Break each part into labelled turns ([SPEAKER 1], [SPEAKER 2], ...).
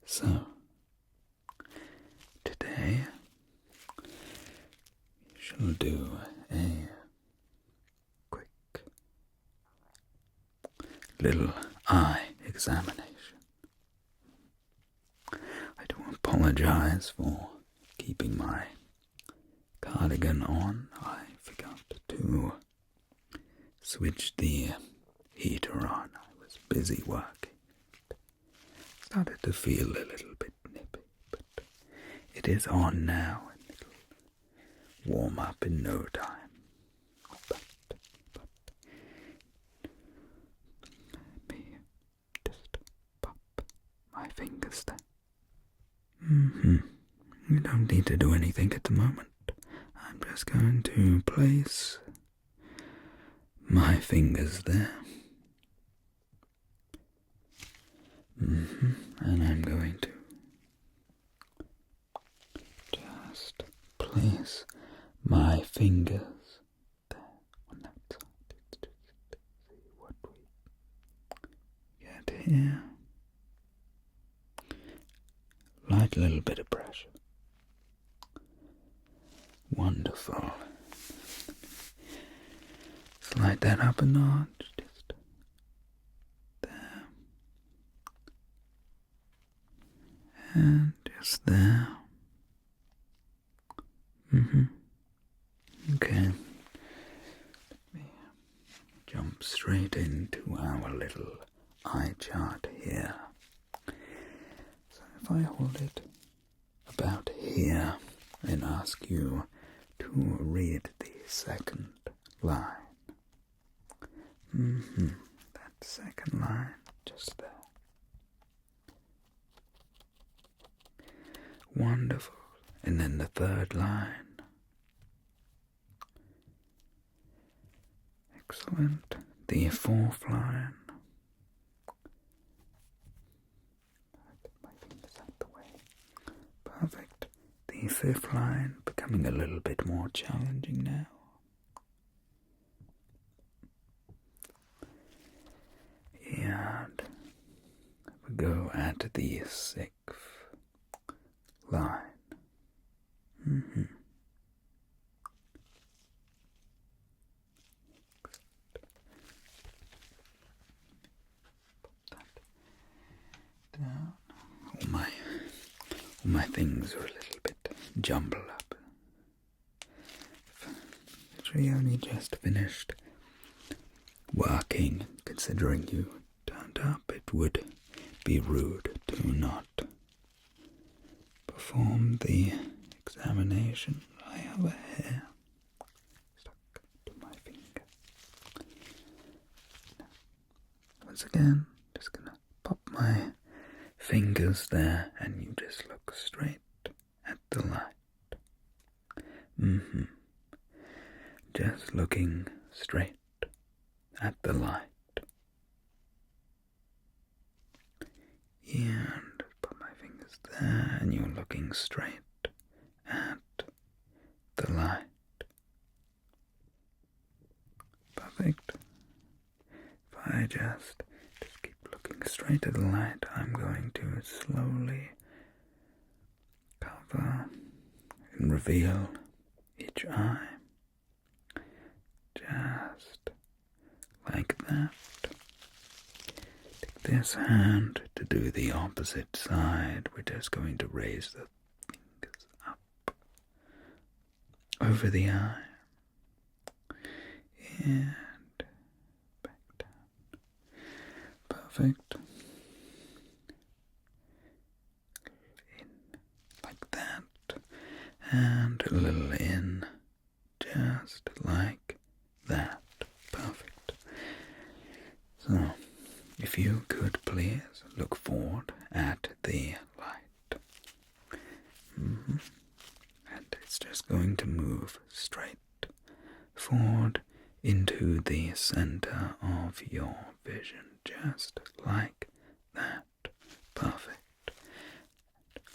[SPEAKER 1] So, today we shall do a quick little eye examination. I do apologize for keeping my cardigan on. I forgot to switch the heater on. I was busy working. Started to feel a little bit nippy, but it is on now and it'll warm up in no time. But let me just pop my fingers there. You don't need to do anything at the moment. I'm just going to place my fingers there. And I'm going to just place my fingers there on that side. Just see what we get here. Light little bit of pressure. Wonderful. Slide that up a notch. Just there. And just there. Okay. Let me jump straight into our little eye chart here. So if I hold it about here and ask you to read the second line. That second line just there. Wonderful. And then the third line. Excellent. The fourth line. Get my fingers out the way. Perfect. The fifth line becoming a little bit more challenging now. And we go at the sixth line. Put that down. All my things are a little bit jumbled up. Literally only just finished working. Considering you turned up, it would be rude to not perform the examination. I have a hair stuck to my finger. Once again, just gonna pop my fingers there and you just look straight at the light. Just looking straight at the light. And put my fingers there and you're looking straight at the light. Perfect. If I just keep looking straight at the light, I'm going to slowly cover and reveal each eye. Just like that. Take this hand to do the opposite side. We're just going to raise the fingers up over the eye and back down. Perfect. In like that and a little in just like that. Perfect. So, if you could please look forward at the light. And it's just going to move straight forward into the center of your vision, just like that. Perfect.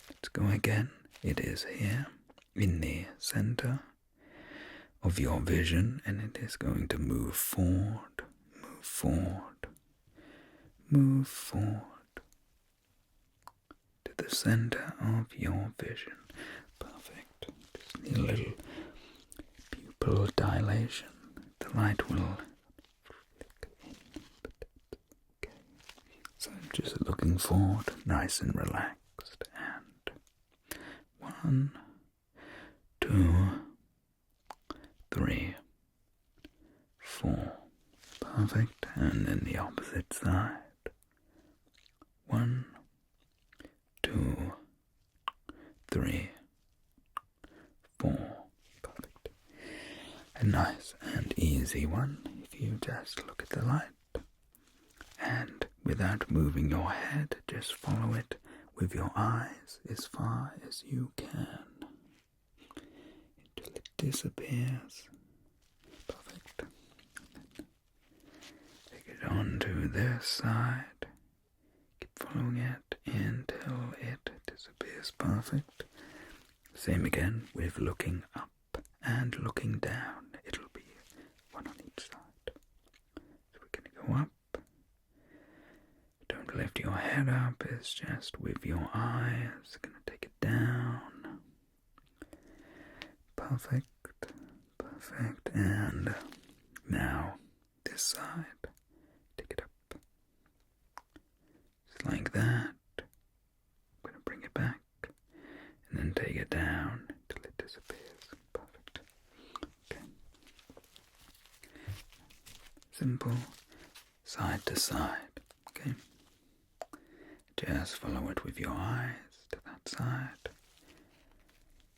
[SPEAKER 1] Let's go again. It is here in the center of your vision, and it is going to move forward, move forward, move forward, the center of your vision. Perfect. Just need a little pupil dilation. The light will flick in. Okay. So just looking forward, nice and relaxed. And 1, 2, 3, 4. Perfect. And then the opposite side. 1, 2, 3, 4. Perfect. A nice and easy one if you just look at the light and without moving your head, just follow it with your eyes as far as you can until it disappears. Perfect. Take it on to this side. Keep following it until it disappears. Perfect. Same again with looking up and looking down. It'll be one on each side. So we're going to go up. Don't lift your head up. It's just with your eyes. Going to take it down. Perfect. Perfect. And now this side. Take it up. Just like that. I'm going to bring it back. And then take it down till it disappears. Perfect. Okay. Simple. Side to side. Okay. Just follow it with your eyes to that side.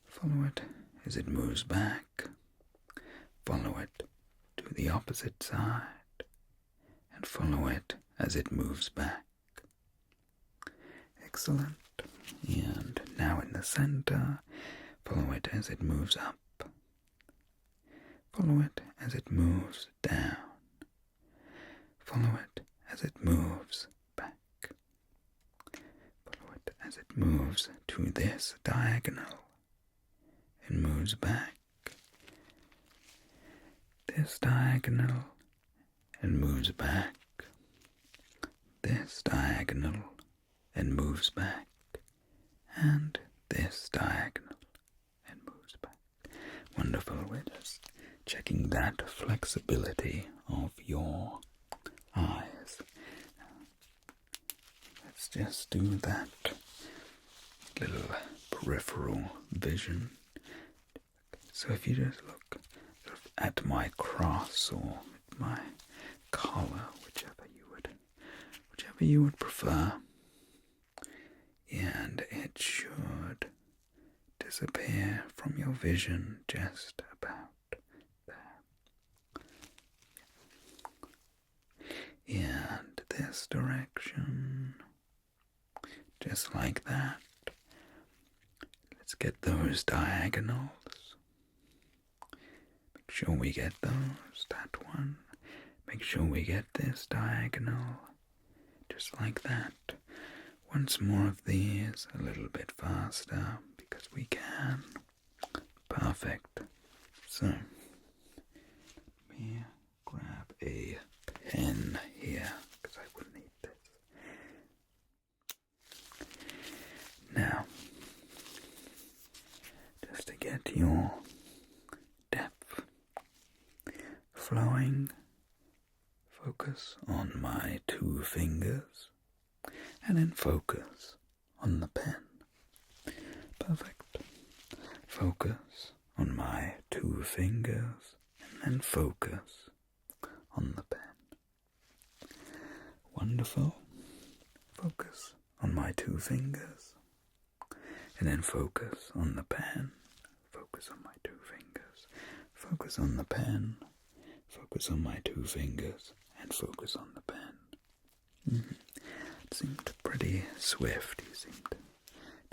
[SPEAKER 1] Follow it as it moves back. Follow it to the opposite side. And follow it as it moves back. Excellent. And now in the center, follow it as it moves up. Follow it as it moves down. Follow it as it moves back. Follow it as it moves to this diagonal and moves back. This diagonal and moves back. This diagonal and moves back. And this diagonal and moves back. Wonderful. We're just checking that flexibility of your eyes. Let's just do that little peripheral vision. So if you just look at my cross or at my collar, whichever you would prefer, and it should disappear from your vision just about there. And this direction, just like that. Let's get those diagonals. Make sure we get those, that one. Make sure we get this diagonal, just like that. Once more of these, a little bit faster, because we can. Perfect. So, let me grab a pen here, because I will need this. Now, just to get your depth flowing, focus on my 2 fingers. And then focus on the pen. Perfect. Focus on my 2 fingers and then focus on the pen. Wonderful. Focus on my 2 fingers and then focus on the pen. Focus on my 2 fingers. Focus on the pen. Focus on my 2 fingers and focus on the pen. It seemed pretty swift. You seemed to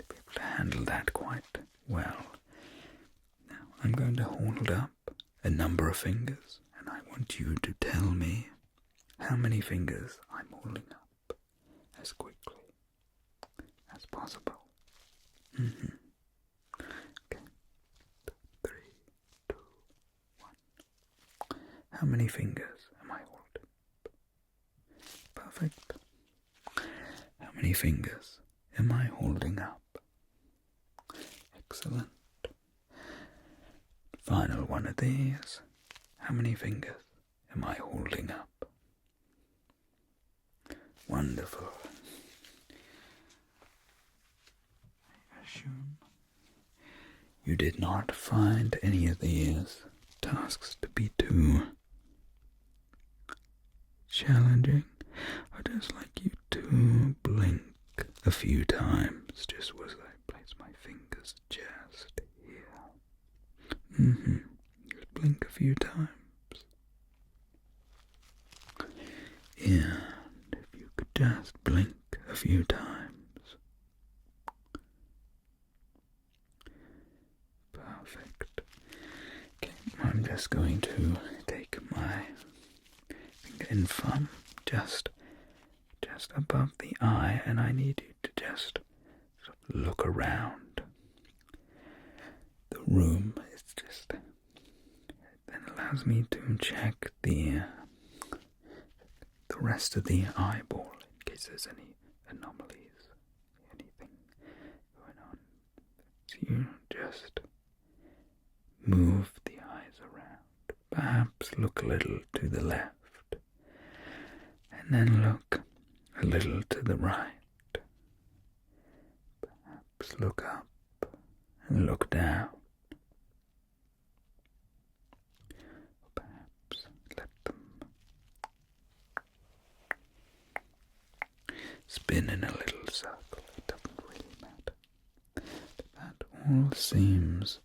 [SPEAKER 1] be able to handle that quite well. Now, I'm going to hold up a number of fingers, and I want you to tell me how many fingers I'm holding up as quickly as possible. Okay. 3, 2, 1. How many fingers am I holding? Perfect. How many fingers am I holding up? Excellent. Final one of these. How many fingers am I holding up? Wonderful. I assume you did not find any of these tasks to be too challenging. I'd just like you to blink a few times, just as I place my fingers just here. Just blink a few times. And if you could just blink a few times. Perfect. Okay, I'm just going to take my finger and thumb just above the eye, and I need you to just sort of look around the room. It's just then allows me to check the rest of the eyeball in case there's any anomalies, anything going on. So you just move the eyes around. Perhaps look a little to the left, and then look a little to the right. Perhaps look up and look down. Perhaps let them spin in a little circle. It doesn't really matter. But that all seems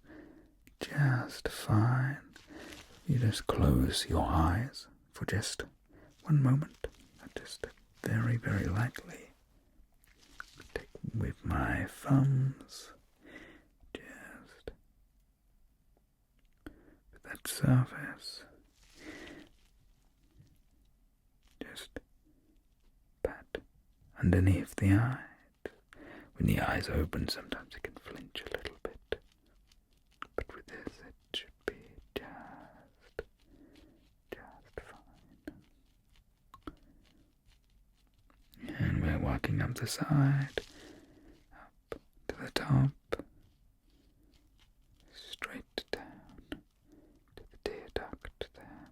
[SPEAKER 1] just fine. You just close your eyes for just one moment. Just very, very lightly. Take with my thumbs. Just with that surface. Just pat underneath the eyes. When the eyes open, sometimes it can flinch a little bit. But with this, it should be just fine. And we're walking up the side, up to the top, straight down to the tear duct there,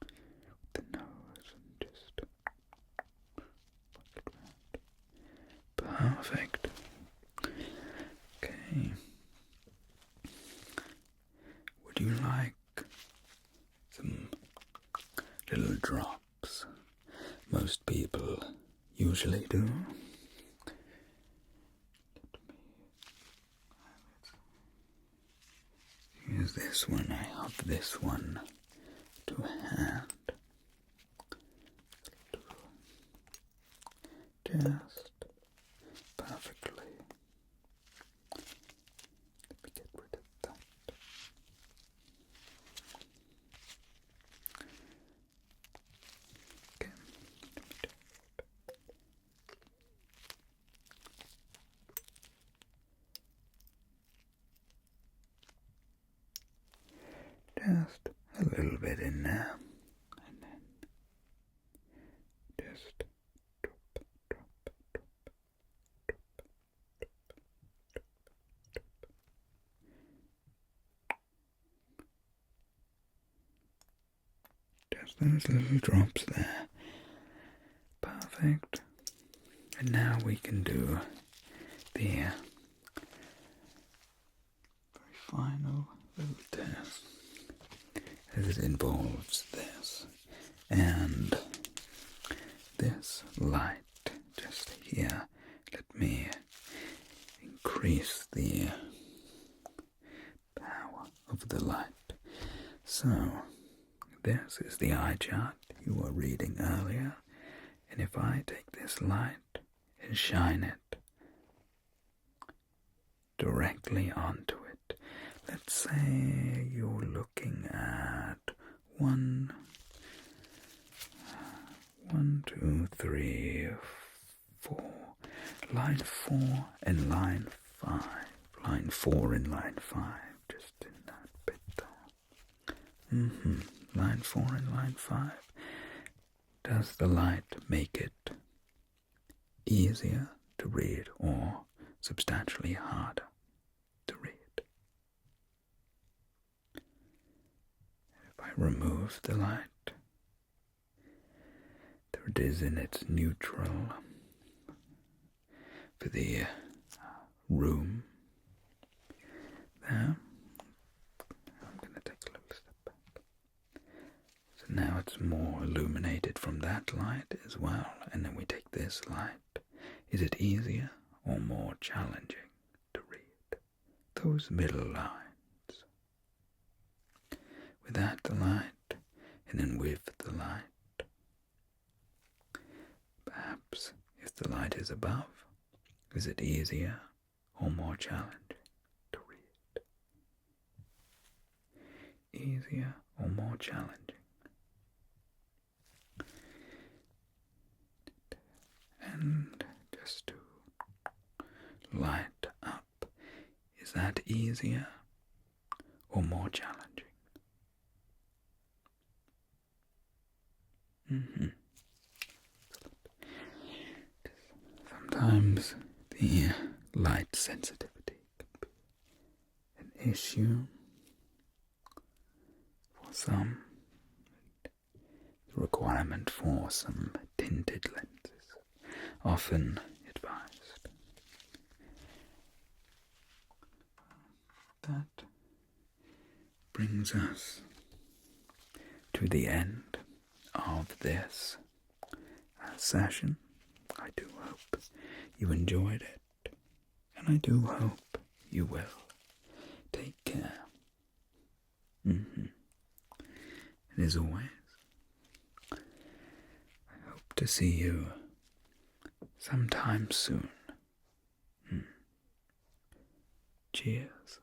[SPEAKER 1] with the nose, and just push it round. Perfect. Okay. Would you like some little drops? Most people usually do. Use this one. I have this one to hand. Just perfectly. Let me get rid of that. Okay. Just a little bit in there, and then just drop. Just those little drops there. Perfect. And now we can do the very final little test, as it involves this and this light just here. Let me increase the power of the light. So this is the eye chart you were reading earlier, and if I take this light and shine it directly onto it, let's say you're looking at one, 2, 3, 4, line 4 and line 5, line 4 and line 5, just in that bit there. Line 4 and line 5. Does the light make it easier to to read or substantially harder to read. If I remove the light, there it is in its neutral for the room there. I'm going to take a little step back. So now it's more illuminated from that light as well, and then we take this light. Is it easier or more challenging to read those middle lines? Without the light, and then with the light. Perhaps if the light is above, is it easier or more challenging to read? Easier or more challenging? And just to light up, is that easier or more challenging? Sometimes the light sensitivity can be an issue for some. The requirement for some tinted lenses, often advised. That brings us to the end of this session. I do hope you enjoyed it, and I do hope you will. Take care. And as always, I hope to see you sometime soon. Cheers.